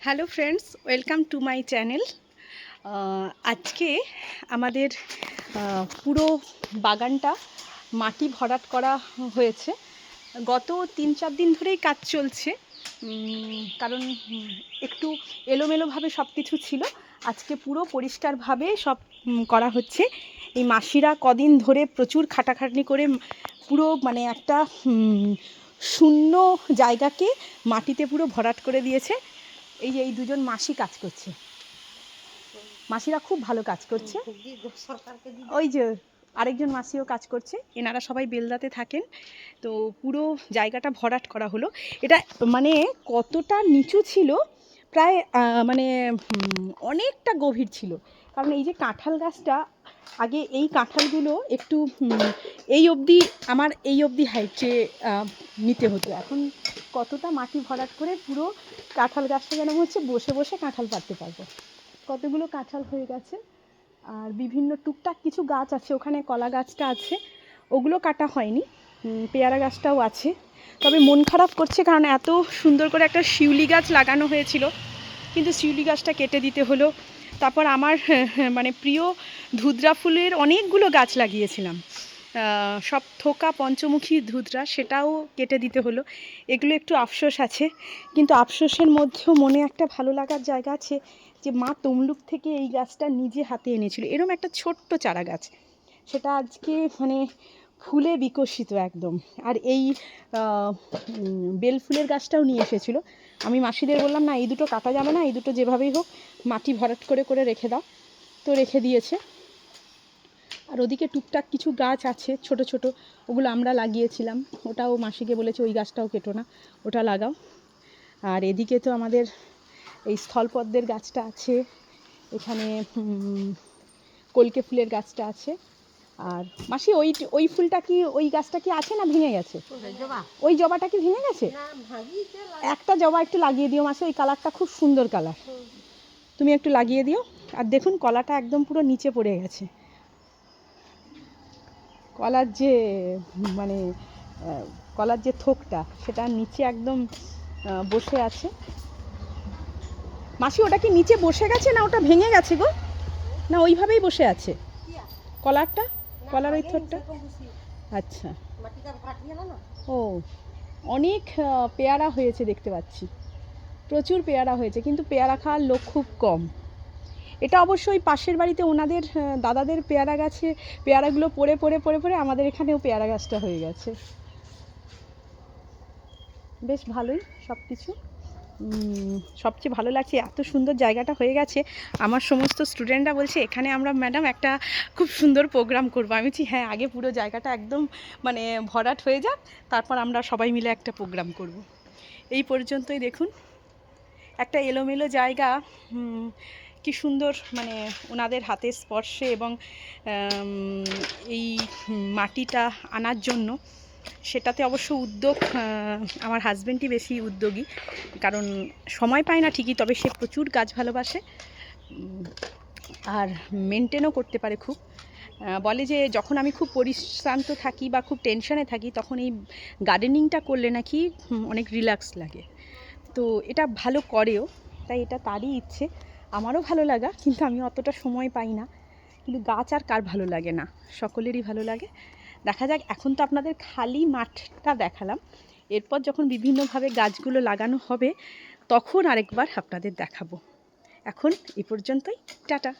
Hello friends, welcome to my channel. আজকে আমাদের পুরো বাগানটা মাটি ভরাট করা হয়েছে। গত 3-4 দিন ধরেই কাজ চলছে, কারণ একটু এলোমেলোভাবে সব কিছু ছিল। আজকে পুরো পরিষ্কারভাবে সব করা হচ্ছে। এই মাসিরা কদিন ধরে প্রচুর খাটাখাটনি করে পুরো মানে একটা শূন্য জায়গাকে মাটিতে পুরো ভরাট করে দিয়েছে। এই দুজন মাসি কাজ করছে, মাসিরা খুব ভালো কাজ করছে। ওই যে আরেকজন মাসিও কাজ করছে, এনারা সবাই বেলদাতে থাকেন। তো পুরো জায়গাটা ভরাট করা হলো। এটা মানে কতটা নিচু ছিল, প্রায় মানে অনেকটা গভীর ছিল। কারণ এই যে কাঁঠাল গাছটা, আগে এই কাঁঠালগুলো একটু এই অবধি, আমার এই অবধি হাইটে নিতে হতো। এখন কতটা মাটি ভরাট করে পুরো কাঁঠাল গাছটা যেন হচ্ছে বসে বসে কাঁঠাল পাড়তে পারবো। কতগুলো কাঁঠাল হয়ে গেছে। আর বিভিন্ন টুকটাক কিছু গাছ আছে, ওখানে কলা গাছটা আছে, ওগুলো কাটা হয়নি। পেয়ারা গাছটাও আছে। তবে মন খারাপ করছে, কারণ এত সুন্দর করে একটা শিউলি গাছ লাগানো হয়েছিল, কিন্তু শিউলি গাছটা কেটে দিতে হলো। তারপর আমার মানে প্রিয় ধুতরা ফুলের অনেকগুলো গাছ লাগিয়েছিলাম, সব থোকা পঞ্চমুখী ধুতরা, সেটাও কেটে দিতে হলো। এগুলো একটু আফসোস আছে, কিন্তু আফসোসের মধ্যেও মনে একটা ভালো লাগার জায়গা আছে যে মা তমলুক থেকে এই গাছটা নিজে হাতে এনেছিল, এরম একটা ছোট্ট চারা গাছ, সেটা আজকে মানে ফুলে বিকশিত একদম। আর এই বেল ফুলের গাছটাও নিয়ে এসেছিলো। আমি মাসিদের বললাম, না এই দুটো কাটা যাবে না, এই দুটো যেভাবেই হোক মাটি ভরাট করে করে রেখে দাও। তো রেখে দিয়েছে। আর ওদিকে টুকটাক কিছু গাছ আছে ছোট ছোট, ওগুলো আমরা লাগিয়েছিলাম। ওটাও মাসিকে বলেছে ওই গাছটাও কেটো না, ওটা লাগাও। আর এদিকে তো আমাদের এই স্থলপদ্মের গাছটা আছে, এখানে কলকে ফুলের গাছটা আছে। আর মাসি ওই ফুলটা কি, ওই গাছটা কি আছে না ভেঙে গেছে? ওই জবাটা কি ভেঙে গেছে? একটা জবা একটু লাগিয়ে দিও মাসি, ওই কালারটা খুব সুন্দর কালার, তুমি একটু লাগিয়ে দিও। আর দেখুন কলাটা একদম পুরো নিচে পড়ে গেছে। কলার যে মানে কলার যে থোকটা, সেটা নিচে একদম বসে আছে। মাসি ওটা কি নিচে বসে গেছে, না ওটা ভেঙে গেছে গো? না ওইভাবেই বসে আছে কলারটা, কলার ওই থোকটা। আচ্ছা, ও অনেক পেয়ারা হয়েছে দেখতে পাচ্ছি, প্রচুর পেয়ারা হয়েছে, কিন্তু পেয়ারা খাওয়ার লোক খুব কম। এটা অবশ্যই পাশের বাড়িতে ওনাদের দাদাদের পেয়ারা গাছে পেয়ারাগুলো পড়ে পড়ে পড়ে পড়ে আমাদের এখানেও পেয়ারা গাছটা হয়ে গেছে। বেশ ভালোই সব কিছু। সবচেয়ে ভালো লাগছে এত সুন্দর জায়গাটা হয়ে গেছে। আমার সমস্ত স্টুডেন্টরা বলছে এখানে আমরা ম্যাডাম একটা খুব সুন্দর প্রোগ্রাম করবো। আমি বলছি হ্যাঁ, আগে পুরো জায়গাটা একদম মানে ভরাট হয়ে যাক, তারপর আমরা সবাই মিলে একটা প্রোগ্রাম করব। এই পর্যন্তই দেখুন, একটা এলোমেলো জায়গা, কি সুন্দর মানে ওনাদের হাতের স্পর্শে এবং এই মাটিটা আনার জন্য, সেটাতে অবশ্য উদ্যোগ আমার হাজব্যান্ডই বেশি উদ্যোগী, কারণ সময় পায় না ঠিকই, তবে সে প্রচুর গাছ ভালোবাসে আর মেনটেনও করতে পারে খুব। বলে যে যখন আমি খুব পরিশ্রান্ত থাকি বা খুব টেনশনে থাকি, তখন এই গার্ডেনিংটা করলে নাকি অনেক রিল্যাক্স লাগে। তো এটা ভালো করেও, তাই এটা তারই ইচ্ছে, আমারও ভালো লাগা, কিন্তু আমি অতটা সময় পাই না। কিন্তু গাছ আর কার ভালো লাগে না, সকলেরই ভালো লাগে। দেখা যাক, এখন তো আপনাদের খালি মাঠটা দেখালাম, এরপর যখন বিভিন্নভাবে গাছগুলো লাগানো হবে তখন আরেকবার আপনাদের দেখাবো। এখন এই পর্যন্তই, টাটা।